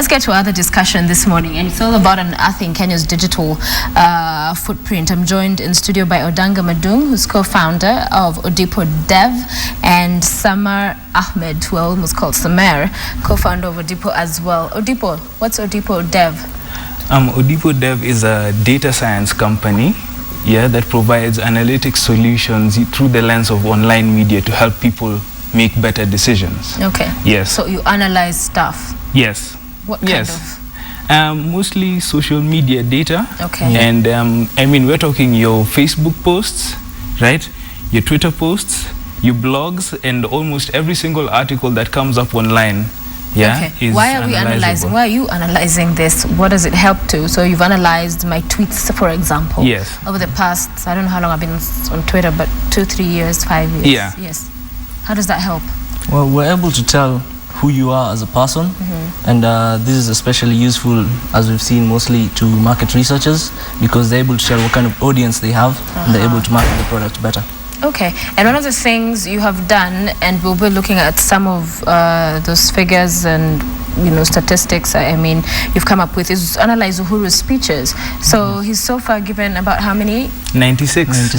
Let's get to other discussion this morning, and it's all about unearthing Kenya's digital footprint. I'm joined in studio by Odanga Madung, who's co-founder of Odipo Dev, and Samar Ahmed, who I almost called Samar, co-founder of Odipo as well. Odipo, what's Odipo Dev? Odipo Dev is a data science company, that provides analytic solutions through the lens of online media to help people make better decisions. Okay. Yes. So you analyze stuff? Yes. What kind of? Mostly social media data. Okay. And I mean, we're talking your Facebook posts, right? Your Twitter posts, your blogs, and almost every single article that comes up online. Yeah. Okay. Why are we analyzing? Why are you analyzing this? What does it help to? So you've analyzed my tweets, for example. Yes. Over the past, I don't know how long I've been on Twitter, but 2, 3 years, 5 years. Yeah. Yes. How does that help? Well, we're able to tell who you are as a person, and this is especially useful, as we've seen, mostly to market researchers, because they're able to tell what kind of audience they have, and they're able to market the product better. Okay, and one of the things you have done, and we'll be looking at some of those figures and statistics, I mean, you've come up with, is analyze Uhuru's speeches. So he's so far given about how many? 96.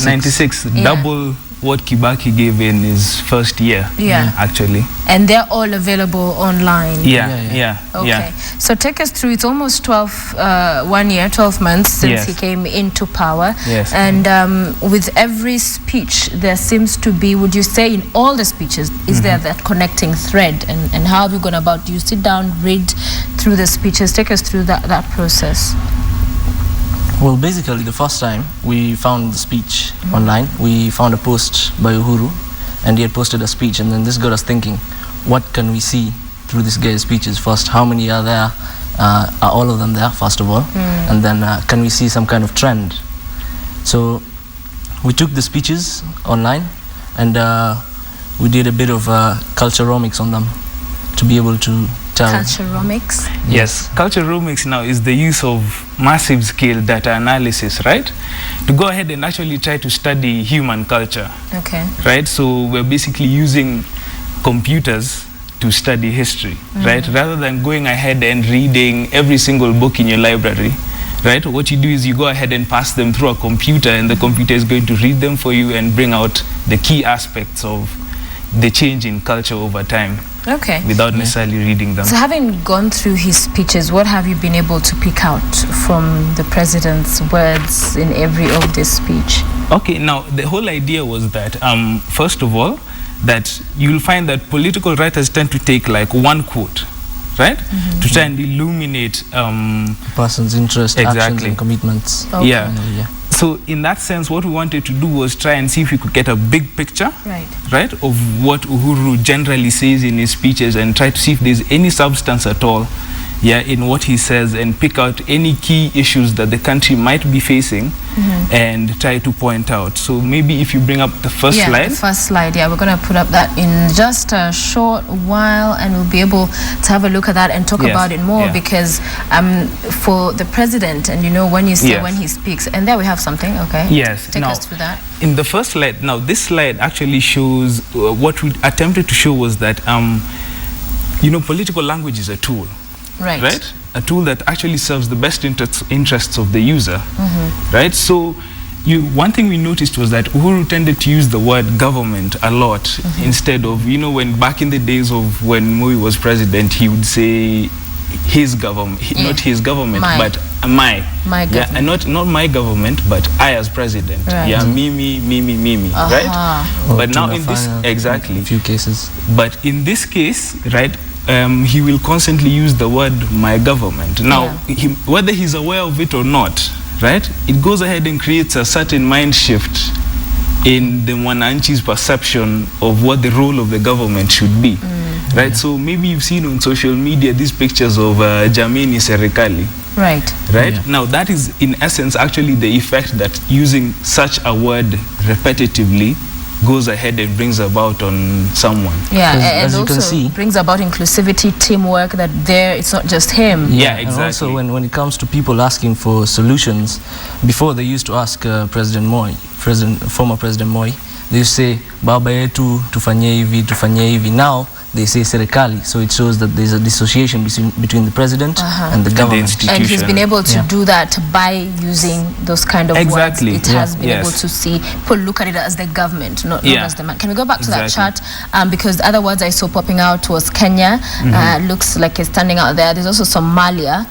Yeah. Double what Kibaki gave in his first year. Yeah. Actually. And they're all available online. Yeah. Okay. So take us through, it's almost 1 year, 12 months since he came into power. Yes. And with every speech, there seems to be, would you say in all the speeches, is there that connecting thread? And how have you gone about, do you sit down, read through the speeches? Take us through that process. Well, basically, the first time we found the speech online, we found a post by Uhuru, and he had posted a speech, and then this got us thinking, what can we see through this guy's speeches first? How many are there? Are all of them there, first of all? And then can we see some kind of trend? So we took the speeches online, and we did a bit of culturomics on them to be able to tell. Culturomics? Yes. Culturomics now is the use of massive scale data analysis, right? To go ahead and actually try to study human culture. Okay. Right? So we're basically using computers to study history, right? Rather than going ahead and reading every single book in your library, right? What you do is you go ahead and pass them through a computer, and the computer is going to read them for you and bring out the key aspects of the change in culture over time. Okay. Without necessarily reading them. So having gone through his speeches, what have you been able to pick out from the president's words in every of this speech? Okay, now the whole idea was that, first of all, that you'll find that political writers tend to take like one quote, right? To try and illuminate a person's interest, actions, and commitments. Okay. Yeah. So in that sense, what we wanted to do was try and see if we could get a big picture, right, of what Uhuru generally says in his speeches, and try to see if there's any substance at all, in what he says, and pick out any key issues that the country might be facing, and try to point out. So maybe if you bring up the first slide. The first slide, we're going to put up that in just a short while, and we'll be able to have a look at that and talk about it more, because for the president, and when you see when he speaks, and there we have something, okay? Yes. Take us through that. In the first slide, now this slide actually shows, what we attempted to show was that, political language is a tool. Right? A tool that actually serves the best interests of the user, right? So one thing we noticed was that Uhuru tended to use the word government a lot, instead of, when back in the days of when Moi was president, he would say his government, not his government, but my government. And not my government, but I as president. Right. Me, right? But now in this, in a few cases. But in this case, right, he will constantly use the word my government. Now, whether he's aware of it or not, right, it goes ahead and creates a certain mind shift in the Mwananchi's perception of what the role of the government should be. Right? So maybe you've seen on social media these pictures of Jamini Serikali. Right? Now that is in essence actually the effect that using such a word repetitively goes ahead and brings about on someone. And also brings about inclusivity, teamwork, that it's not just him. Exactly. And also when it comes to people asking for solutions, before they used to ask former President Moi, they used to say, Baba yetu tufanye hivi, tufanye hivi. Now they say serikali, so it shows that there's a dissociation between the president and the government. And he's been able to do that by using those kind of words. It has been able to see, people look at it as the government, not as the man. Can we go back to that chart? Because the other words I saw popping out was Kenya, looks like it's standing out there. There's also Somalia,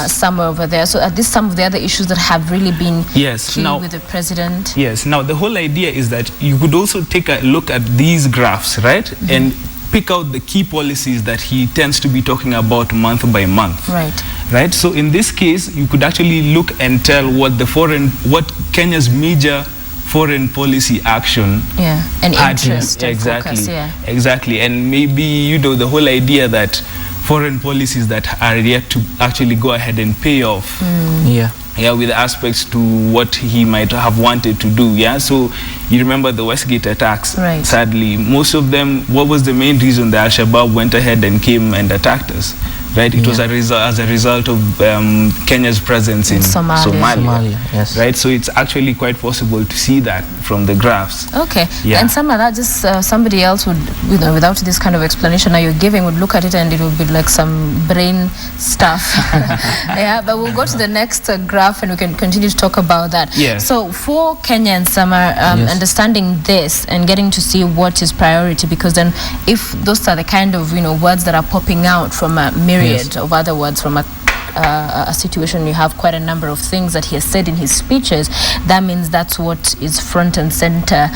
somewhere over there. So are these some of the other issues that have really been key with the president? Yes, now the whole idea is that you could also take a look at these graphs, right? And pick out the key policies that he tends to be talking about month by month. Right. So in this case, you could actually look and tell what Kenya's major foreign policy action and interest exactly. And maybe the whole idea that foreign policies that are yet to actually go ahead and pay off. With aspects to what he might have wanted to do. So you remember the Westgate attacks. Sadly, most of them, what was the main reason that Al-Shabaab went ahead and came and attacked us? It was as a result of Kenya's presence in Somalia. Right? So it's actually quite possible to see that from the graphs. And some of that, just somebody else would, without this kind of explanation now you're giving, would look at it and it would be like some brain stuff. But we'll go to the next graph and we can continue to talk about that. So for Kenya and Summer, understanding this and getting to see what is priority, because then if those are the kind of words that are popping out from a myriad of other words from a situation, you have quite a number of things that he has said in his speeches, that means that's what is front and center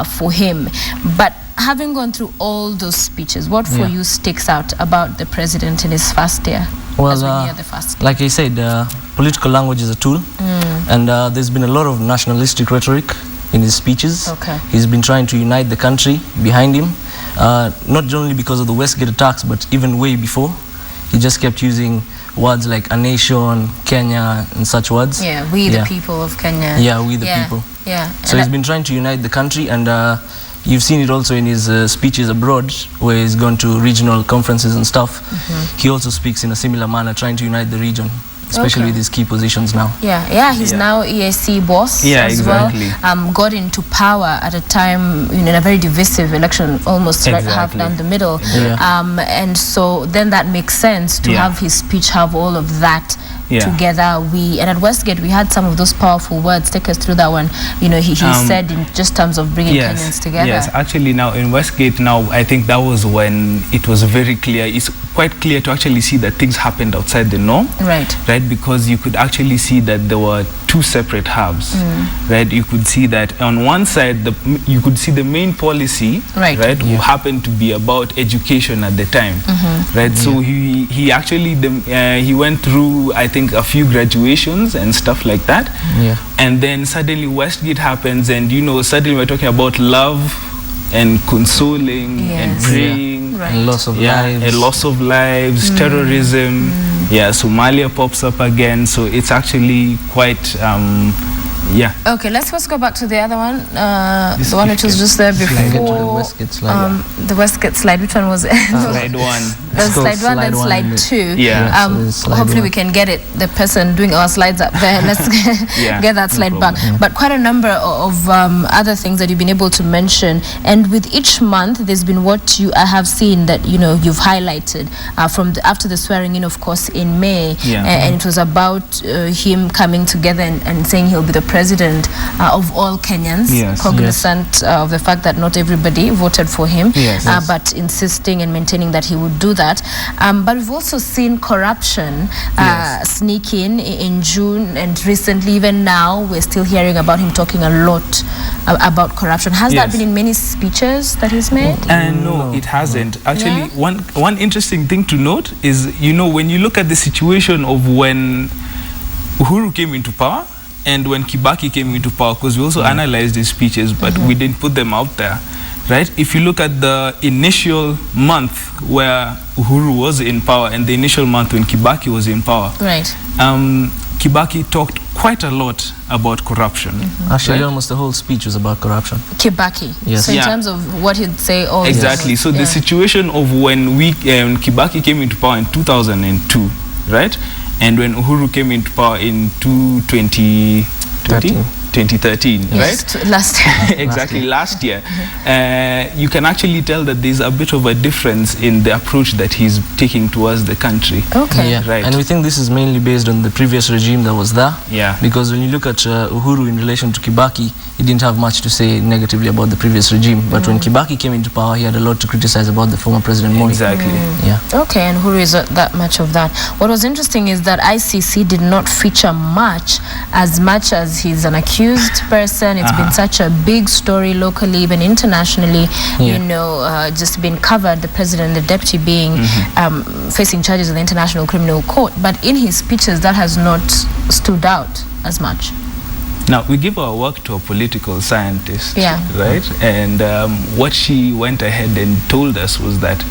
for him. But having gone through all those speeches, what for you sticks out about the president in his first year? Well, like I said, political language is a tool, and there's been a lot of nationalistic rhetoric in his speeches. He's been trying to unite the country behind him, not only because of the Westgate attacks, but even way before. He just kept using words like a nation, Kenya, and such words. We the people of Kenya. We the people. So he's been trying to unite the country, and you've seen it also in his speeches abroad, where he's gone to regional conferences and stuff. He also speaks in a similar manner, trying to unite the region, especially with his key positions now. He's now EAC boss as well. Got into power at a time in a very divisive election, almost right half down the middle. And so then that makes sense to have his speech have all of that together. And at Westgate we had some of those powerful words. Take us through that one. He said in just terms of bringing Kenyans together. Actually now in Westgate I think that was when it was very clear. It's quite clear to actually see that things happened outside the norm. Right, because you could actually see that there were two separate hubs. Right, you could see that on one side you could see the main policy who happened to be about education at the time. So he actually he went through, I think, a few graduations and stuff like that. And then suddenly Westgate happens, and suddenly we're talking about love and consoling and praying, and loss of lives, and loss of lives, terrorism. Somalia pops up again, so it's actually quite Okay, let's first go back to the other one, the one which was just there before. The Westgate slide. Which one was it? Slide one. Slide one and slide two. Hopefully we can get it. The person doing our slides up there. Let's get that slide back. But quite a number of other things that you've been able to mention, and with each month there's been what I have seen that you've highlighted from after the swearing in, of course, in May, and it was about him coming together and saying he'll be the president of all Kenyans, cognizant of the fact that not everybody voted for him, but insisting and maintaining that he would do that. But we've also seen corruption sneak in June, and recently, even now, we're still hearing about him talking a lot about corruption. Has that been in many speeches that he's made? No, it hasn't. Actually, one interesting thing to note is, when you look at the situation of when Uhuru came into power, and when Kibaki came into power, because we also analyzed his speeches, but we didn't put them out there, right? If you look at the initial month where Uhuru was in power and the initial month when Kibaki was in power, Kibaki talked quite a lot about corruption. Actually, almost the whole speech was about corruption. Kibaki. So in terms of what he'd say, So the situation of when Kibaki came into power in 2002, right? And when Uhuru came into power in 2013, 2013, Yes, right? last year. Exactly, last year. You can actually tell that there's a bit of a difference in the approach that he's taking towards the country. Okay. Yeah, Right. and we think this is mainly based on the previous regime that was there. Yeah. Because when you look at Uhuru in relation to Kibaki, he didn't have much to say negatively about the previous regime. But when Kibaki came into power, he had a lot to criticize about the former President Moi. Exactly. Yeah. Okay, and Uhuru is that much of that. What was interesting is that ICC did not feature much as he's an accused person. It's been such a big story locally, even internationally, Yeah. just been covered, the president and the deputy being facing charges in the International Criminal Court. But in his speeches, that has not stood out as much. Now, we give our work to a political scientist, Yeah. right? And what she went ahead and told us was that,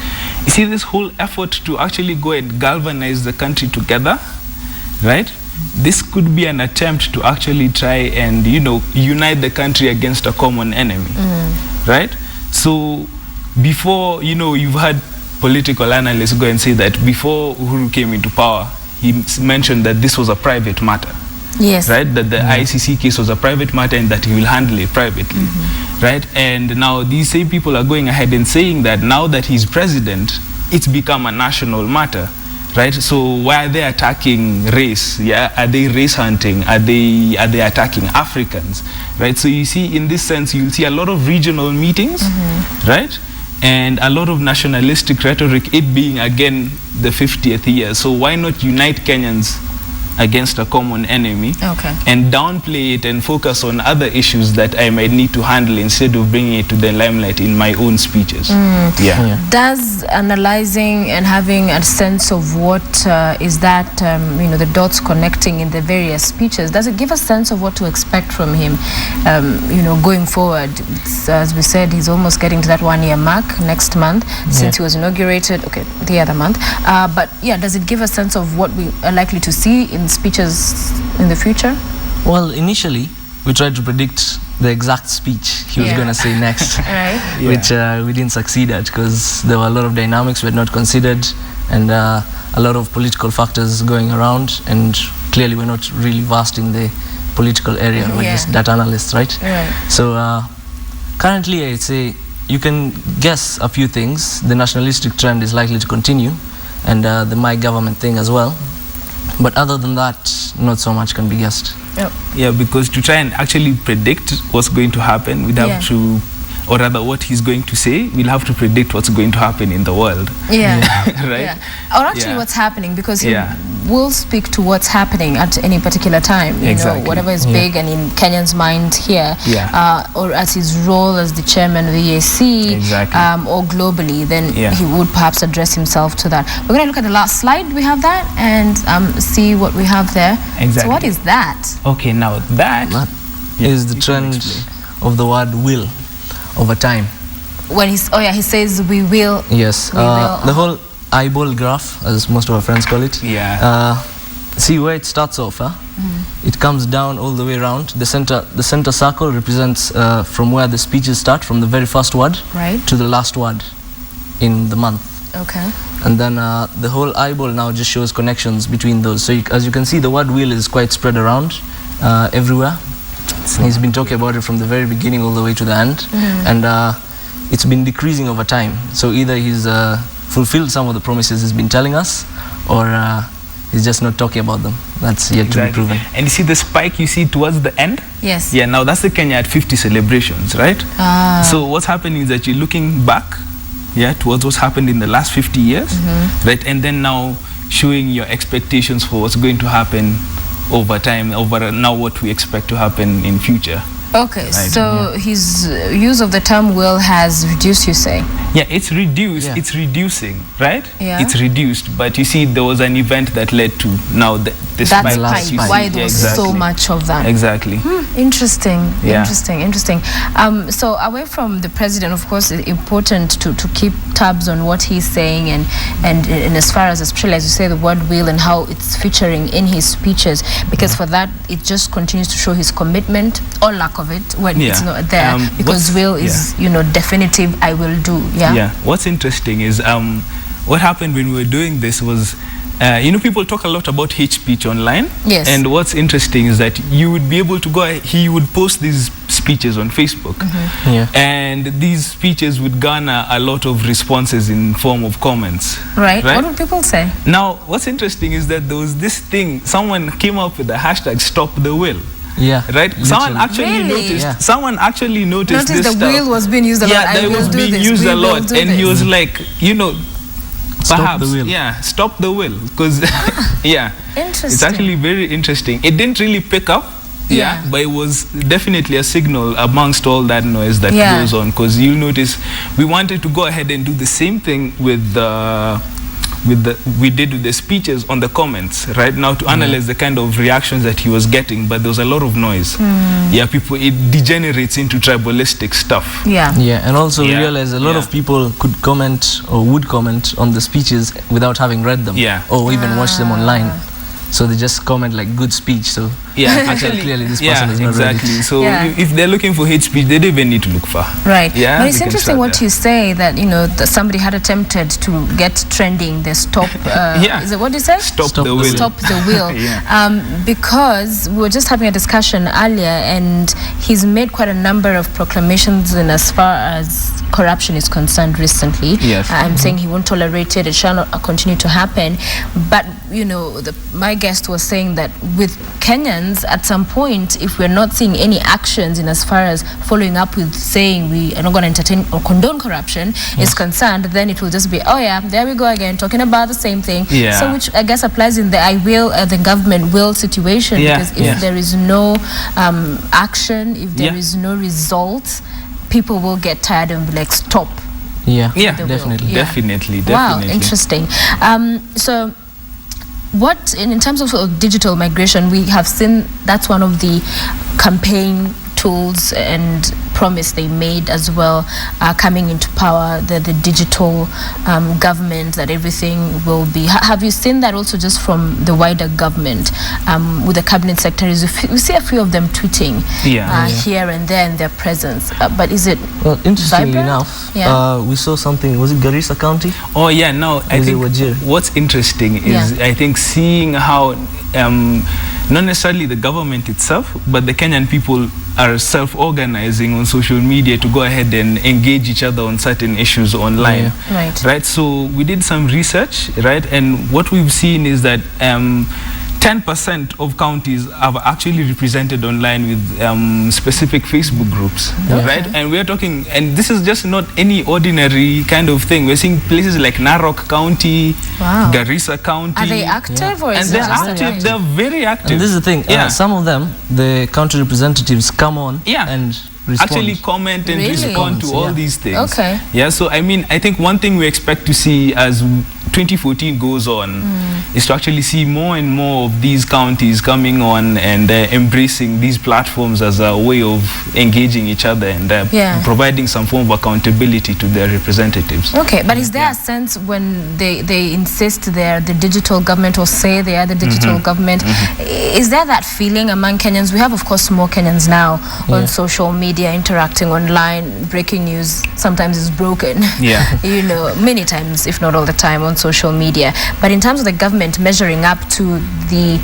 you see, this whole effort to actually go and galvanize the country together, right? This could be an attempt to actually try and, unite the country against a common enemy, right? So before, you've had political analysts go and say that before Uhuru came into power, he mentioned that this was a private matter. Yes. Right, that the ICC case was a private matter and that he will handle it privately, right? And now these same people are going ahead and saying that now that he's president, it's become a national matter, right? So why are they attacking race? Yeah, are they race hunting? Are they attacking Africans, right? So you see, in this sense, you'll see a lot of regional meetings, right? And a lot of nationalistic rhetoric, it being again the 50th year. So why not unite Kenyans against a common enemy, and downplay it and focus on other issues that I might need to handle instead of bringing it to the limelight in my own speeches. Does analyzing and having a sense of what is that, the dots connecting in the various speeches, does it give a sense of what to expect from him, going forward? As we said, he's almost getting to that 1-year mark next month since he was inaugurated, the other month. But yeah, does it give a sense of what we are likely to see in speeches in the future? Well, initially, we tried to predict the exact speech he was going to say next, which we didn't succeed at because there were a lot of dynamics we had not considered and a lot of political factors going around, and clearly we're not really vast in the political area. We're just data analysts, right? So currently, I'd say you can guess a few things. The nationalistic trend is likely to continue, and the my government thing as well. But other than that, not so much can be guessed. Yeah, because to try and actually predict what's going to happen, we'd have to, or rather what he's going to say, we'll have to predict what's going to happen in the world. Right? Or actually what's happening, because he will speak to what's happening at any particular time. You know, whatever is big and in Kenyan's mind here, or as his role as the chairman of the EAC, or globally, then he would perhaps address himself to that. We're going to look at the last slide. We have that and see what we have there. So what is that? Okay, now that is the trend of the word will over time. When he's, he says we will. Yes, the whole eyeball graph, as most of our friends call it. See where it starts off, it comes down all the way around. The center circle represents from where the speeches start, from the very first word to the last word in the month. And then the whole eyeball now just shows connections between those. So as you can see, the word will is quite spread around everywhere. He's been talking about it from the very beginning all the way to the end, and it's been decreasing over time. So either he's fulfilled some of the promises he's been telling us, or he's just not talking about them. That's yet to be proven. And you see the spike you see towards the end? Yes. Yeah, now that's the Kenya at 50 celebrations, right? So what's happening is that you're looking back, towards what's happened in the last 50 years, right? And then now showing your expectations for what's going to happen over time, over now what we expect to happen in future. Okay, so his use of the term will has reduced, you say? Yeah, it's reduced. It's reducing, right? Yeah. It's reduced, but you see there was an event that led to now this spike. That's why there was so much of that. Exactly. Interesting. Interesting. So away from the president, of course, it's important to keep tabs on what he's saying and as far as, especially as you say, the word will and how it's featuring in his speeches, because for that it just continues to show his commitment or lack of it when it's not there, because will is definitive, I will do. What's interesting is what happened when we were doing this was you know, people talk a lot about hate speech online. Yes. And what's interesting is that you would be able to he would post these speeches on Facebook. Yeah. And these speeches would garner a lot of responses in form of comments. Right. What would people say? Now, what's interesting is that there was this thing, someone came up with the hashtag Stop the Will. Yeah. Right? Literally. Someone actually Really? noticed. Yeah. Someone actually noticed this the stuff. wheel was being used a lot. Yeah, I that will was do being this. used We a will lot, do and he this. was like, you know, Stop perhaps, the will. yeah, stop the will, because yeah, Interesting. it's actually very interesting. It didn't really pick up. Yeah, but it was definitely a signal amongst all that noise that goes on, because you notice we wanted to go ahead and do the same thing with we did with the speeches on the comments right now to analyze the kind of reactions that he was getting, but there was a lot of noise. Yeah, people, it degenerates into tribalistic stuff. Yeah, and also we realized a lot of people could comment or would comment on the speeches without having read them or even watched them online. So they just comment like good speech. So actually, clearly this person is not exactly. ready. So if they're looking for hate speech, they don't even need to look far. Right. Yeah, but it's interesting what you say that, you know, that somebody had attempted to get trending the stop. Is it what you said? Stop the will. Stop the will. Because we were just having a discussion earlier, and he's made quite a number of proclamations in as far as corruption is concerned recently. Yes. I'm saying he won't tolerate it. It shall not continue to happen. But you know, my guest was saying that with Kenyans, at some point, if we're not seeing any actions in as far as following up with saying we are not going to entertain or condone corruption is concerned, then it will just be, oh yeah, there we go again, talking about the same thing. So which I guess applies in the I will, the government will situation, because if there is no action, if there is no result, people will get tired and be like, stop. Definitely. Wow, interesting. So what in terms of digital migration, we have seen that's one of the campaign tools and promise they made as well, coming into power, the digital government, that everything will be. Have you seen that also just from the wider government with the cabinet secretaries? We see a few of them tweeting here and there in their presence, but is it interestingly enough, we saw something, was it Garissa County? Oh yeah, no, I think what's interesting is I think seeing how not necessarily the government itself, but the Kenyan people are self-organizing on social media to go ahead and engage each other on certain issues online. Right. So we did some research, right, and what we've seen is that 10% of counties are actually represented online with specific Facebook groups, right? And we're talking, and this is just not any ordinary kind of thing. We're seeing places like Narok County, Garissa County. Are they active or is and they're active? They're very active. And this is the thing. Some of them, the county representatives come on and respond. Actually comment and respond to all these things. Okay. So I mean, I think one thing we expect to see as 2014 goes on is to actually see more and more of these counties coming on and embracing these platforms as a way of engaging each other and providing some form of accountability to their representatives. Okay, but is there a sense when they insist they're the digital government or say they are the digital government, is there that feeling among Kenyans? We have, of course, more Kenyans now on social media, interacting online. Breaking news sometimes is broken. You know, many times, if not all the time, on social media. But in terms of the government measuring up to the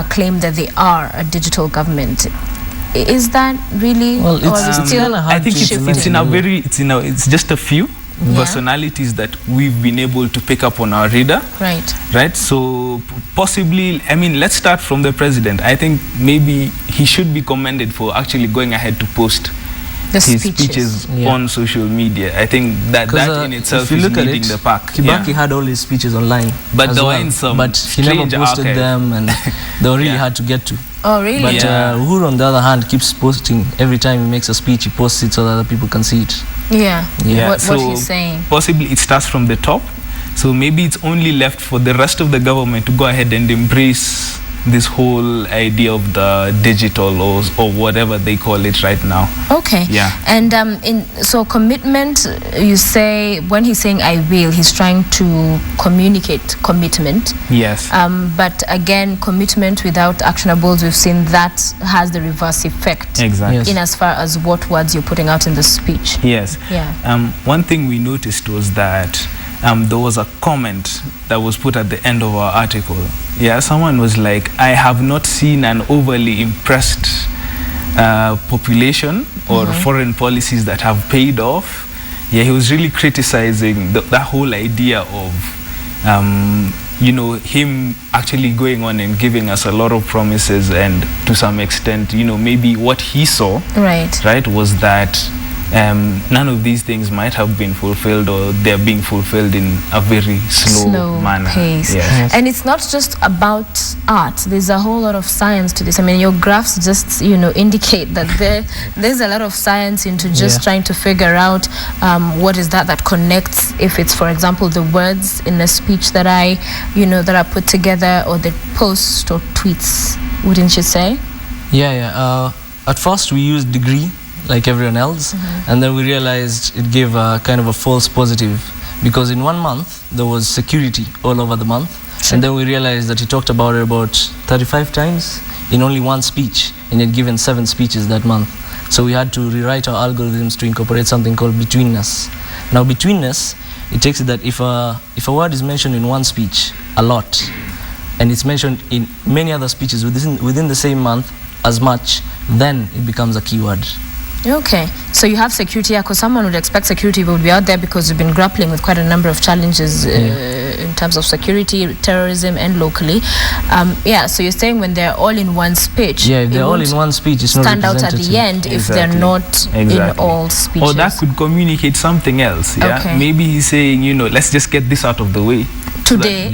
claim that they are a digital government, is that really? Well, it's still I think it's just a few personalities that we've been able to pick up on our radar. Right. So possibly, I mean, let's start from the president. I think maybe he should be commended for actually going ahead to post his speeches on social media. I think that in itself is leading the pack. Kibaki had all his speeches online, but there were some but he never posted them, and they were really hard to get to. Oh, really? But Uhuru, on the other hand, keeps posting. Every time he makes a speech, he posts it so that other people can see it. What he's saying. Possibly it starts from the top. So maybe it's only left for the rest of the government to go ahead and embrace this whole idea of the digital or whatever they call it right now. Okay. And so commitment, you say, when he's saying I will, he's trying to communicate commitment. But again, commitment without actionables, we've seen that has the reverse effect. In as far as what words you're putting out in the speech. One thing we noticed was that there was a comment that was put at the end of our article. Yeah, someone was like, I have not seen an overly impressed population or foreign policies that have paid off. Yeah, he was really criticizing that whole idea of you know, him actually going on and giving us a lot of promises, and to some extent, you know, maybe what he saw, right, was that none of these things might have been fulfilled, or they're being fulfilled in a very slow manner. Pace. Yes. And it's not just about art. There's a whole lot of science to this. I mean, your graphs just, you know, indicate that there's a lot of science into just trying to figure out what is that connects, if it's, for example, the words in a speech that that are put together, or the post or tweets, wouldn't you say? At first we used degree like everyone else, and then we realized it gave a kind of a false positive, because in 1 month there was security all over the month. And then we realized that he talked about it about 35 times in only one speech, and he had given 7 speeches that month. So we had to rewrite our algorithms to incorporate something called betweenness. Now betweenness, it takes it that if a word is mentioned in one speech a lot, and it's mentioned in many other speeches within the same month as much, then it becomes a keyword. Okay, so you have security, because someone would expect security would be out there, because we've been grappling with quite a number of challenges in terms of security, terrorism, and locally. So you're saying when they're all in one speech, if they're all in one speech, it's not stand out at the end if they're not in all speeches. Or that could communicate something else. Yeah, maybe he's saying, you know, let's just get this out of the way today,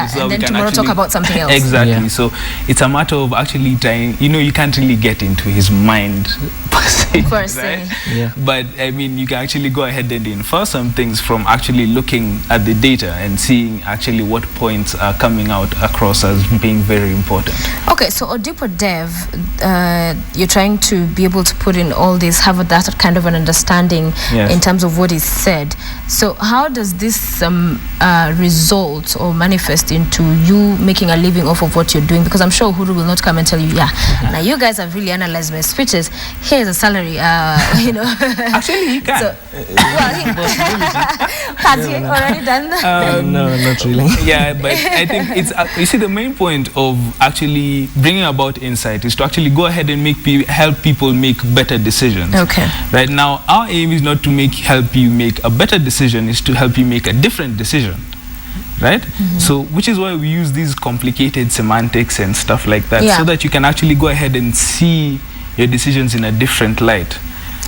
so and then tomorrow talk about something else. Exactly. So it's a matter of actually trying. You know, you can't really get into his mind per se, right? But I mean, you can actually go ahead and infer some things from actually looking at the data and seeing actually what points are coming out across as being very important. Okay, so Odipo Dev, you're trying to be able to put in all this, have that kind of an understanding in terms of what is said. So how does this result or manifest into you making a living off of what you're doing? Because I'm sure Uhuru will not come and tell you, now you guys have really analyzed my speeches, here's a salary, Actually, he can. So, has he already done that? No, not really. Yeah, but I think it's, you see, the main point of actually bringing about insight is to actually go ahead and help people make better decisions. Okay. Right now, our aim is not to help you make a better decision, is to help you make a different decision. Right? So, which is why we use these complicated semantics and stuff like that, so that you can actually go ahead and see your decisions in a different light.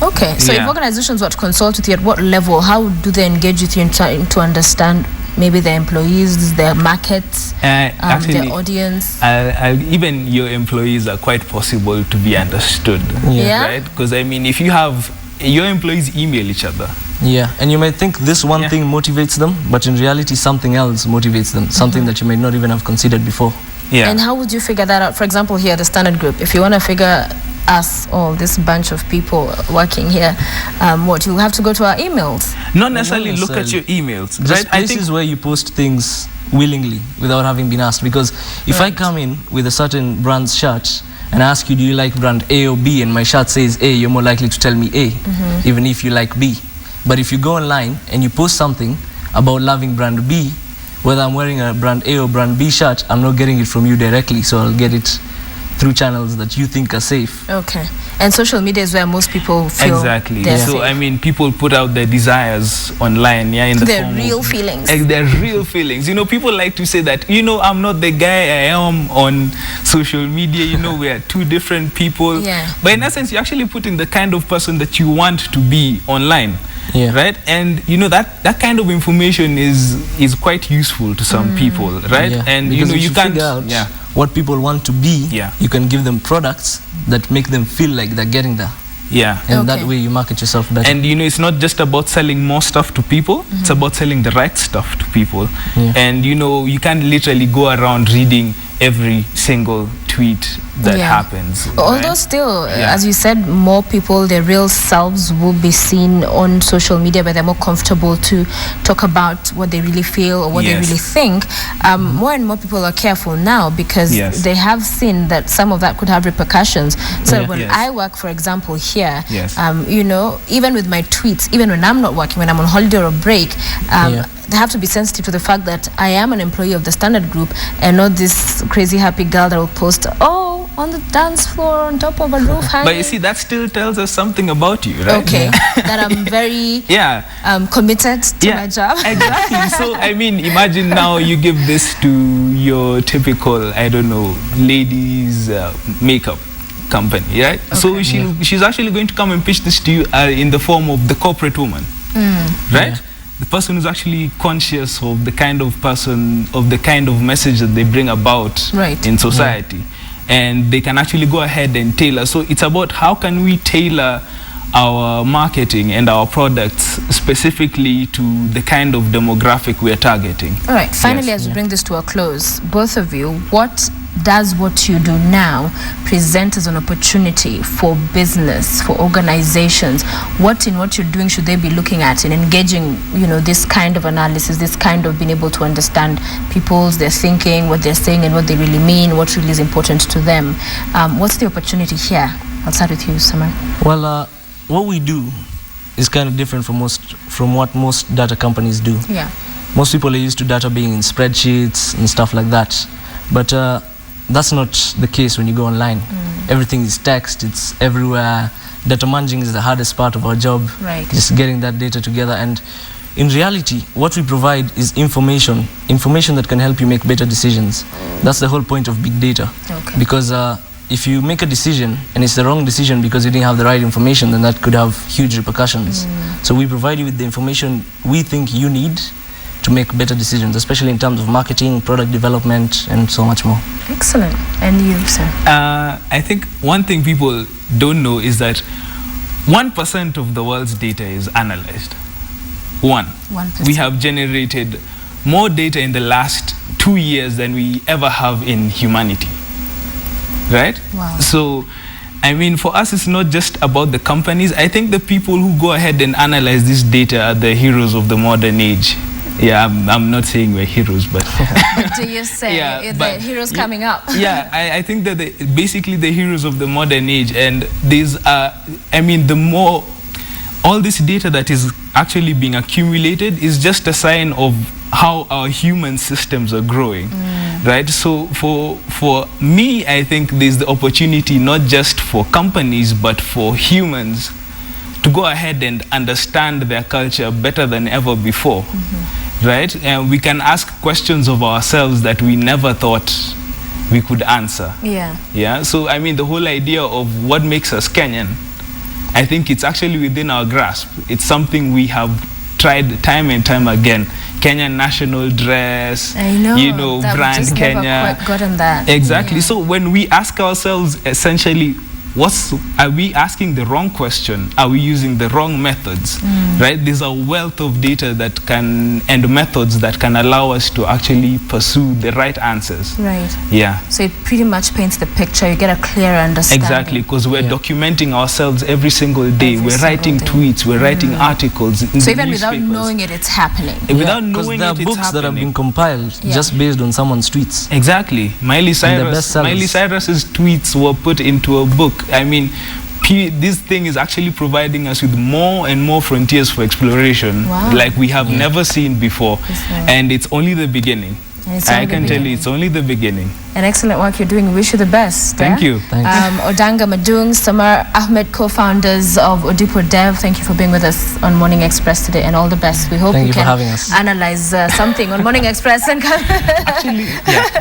Okay, so if organizations were to consult with you, at what level, how do they engage with you to understand maybe their employees, their markets, actually, their audience? Even your employees are quite possible to be understood, right? Because I mean, if you have your employees email each other. And you might think this one thing motivates them, but in reality something else motivates them, something that you may not even have considered before. And how would you figure that out? For example, here at the Standard Group, if you want to figure us, all this bunch of people working here, what, you'll have to go to our emails? Not necessarily look at your emails. Just places where you post things willingly without having been asked. Because if I come in with a certain brand's shirt and I ask you, do you like brand A or B, and my shirt says A, you're more likely to tell me A, even if you like B. But if you go online and you post something about loving brand B, whether I'm wearing a brand A or brand B shirt, I'm not getting it from you directly, so I'll get it through channels that you think are safe. Okay. And social media is where most people feel So I mean, people put out their desires online, in the form real of feelings. Their real feelings. You know, people like to say that, you know, I'm not the guy I am on social media. You know, we are two different people. But in essence, you're actually putting the kind of person that you want to be online. Right? And you know, that kind of information is quite useful to some people, right? And because you know, you can't figure out what people want to be, you can give them products that make them feel like they're getting there. And that way you market yourself better. And you know, it's not just about selling more stuff to people, it's about selling the right stuff to people. And you know, you can't literally go around reading every single tweet tweet that happens. Although right? still, as you said, more people, their real selves will be seen on social media where they're more comfortable to talk about what they really feel or what they really think. More and more people are careful now because they have seen that some of that could have repercussions. So when I work, for example, here, you know, even with my tweets, even when I'm not working, when I'm on holiday or a break, they have to be sensitive to the fact that I am an employee of the Standard Group and not this crazy happy girl that will post, oh, on the dance floor on top of a roof hanging. But you see, that still tells us something about you, right? Okay, that I'm very committed to my job. Exactly. So, I mean, imagine now you give this to your typical, I don't know, ladies makeup company, right? Okay. So she's actually going to come and pitch this to you in the form of the corporate woman, right? Yeah. The person who's actually conscious of the kind of person, of the kind of message that they bring about in society. And they can actually go ahead and tailor. So it's about how can we tailor our marketing and our products specifically to the kind of demographic we're targeting. All right, finally, as we bring this to a close, both of you, what does what you do now present as an opportunity for business, for organizations? What in what you're doing should they be looking at in engaging, you know, this kind of analysis, this kind of being able to understand people's, their thinking, what they're saying and what they really mean, what really is important to them? What's the opportunity here? I'll start with you, Samar. Well, what we do is kind of different from what most data companies do. Yeah. Most people are used to data being in spreadsheets and stuff like that. But that's not the case when you go online. Everything is text, it's everywhere. Data managing is the hardest part of our job. Right. Just getting that data together. And in reality, what we provide is information that can help you make better decisions. That's the whole point of big data. Okay. Because if you make a decision and it's the wrong decision because you didn't have the right information, then that could have huge repercussions. So we provide you with the information we think you need to make better decisions, especially in terms of marketing, product development, and so much more. Excellent. And you, sir? I think one thing people don't know is that 1% of the world's data is analyzed. 1%. We have generated more data in the last 2 years than we ever have in humanity. Right? Wow. So, I mean, for us, it's not just about the companies. I think the people who go ahead and analyze this data are the heroes of the modern age. Yeah, I'm not saying we're heroes, but... Do you say the heroes coming up? Yeah, I think that basically the heroes of the modern age. And there's, I mean, the more... All this data that is actually being accumulated is just a sign of how our human systems are growing, right? So for me, I think there's the opportunity not just for companies, but for humans to go ahead and understand their culture better than ever before. Right? And we can ask questions of ourselves that we never thought we could answer. Yeah. So, I mean, the whole idea of what makes us Kenyan, I think it's actually within our grasp. It's something we have tried time and time again. Kenyan national dress, I know, you know, brand just Kenya. Never quite gotten that. Exactly. So when we ask ourselves essentially, are we asking the wrong question? Are we using the wrong methods? Right? There's a wealth of data that and methods that can allow us to actually pursue the right answers. Right. Yeah. So it pretty much paints the picture. You get a clearer understanding. Exactly, because we're documenting ourselves every single day. We're writing tweets. We're writing articles. So even without knowing it, it's happening. Without knowing there are books that have been compiled just based on someone's tweets. Exactly. Miley Cyrus's tweets were put into a book. I mean, this thing is actually providing us with more and more frontiers for exploration like we have never seen before. And it's only the beginning. I can tell you, it's only the beginning. An excellent work you're doing. We wish you the best. Thank you. Odanga Madung, Samar Ahmed, co-founders of Odipo Dev, thank you for being with us on Morning Express today, and all the best. We hope you can analyze something on Morning Express. And actually,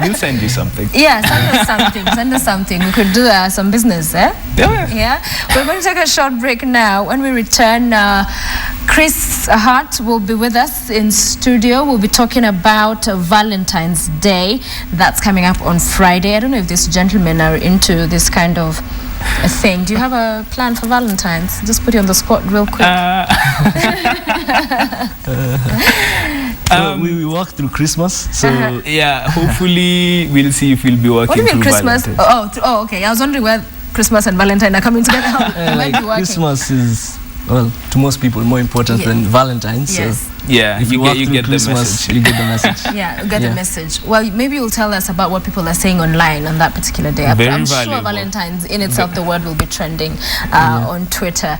we'll send you something. Yeah, send us something. Send us something. We could do some business, eh? Yeah. We're going to take a short break now. When we return, Chris Hart will be with us in studio. We'll be talking about Valentine's Day. That's coming up on Friday. I don't know if these gentlemen are into this kind of a thing. Do you have a plan for Valentine's? Just put you on the spot real quick. we walk through Christmas, so yeah, hopefully we'll see if we'll be working. What do you mean through Christmas? Valentine's. Oh, okay. I was wondering where Christmas and Valentine are coming together. You might be working. Christmas is, well, to most people more important than Valentine's. Yes. So Yeah, if you get the Christmas, message. you get the message. Yeah, you get the message. Well, maybe you'll tell us about what people are saying online on that particular day. Very I'm sure valuable. Valentine's in itself, the word will be trending on Twitter.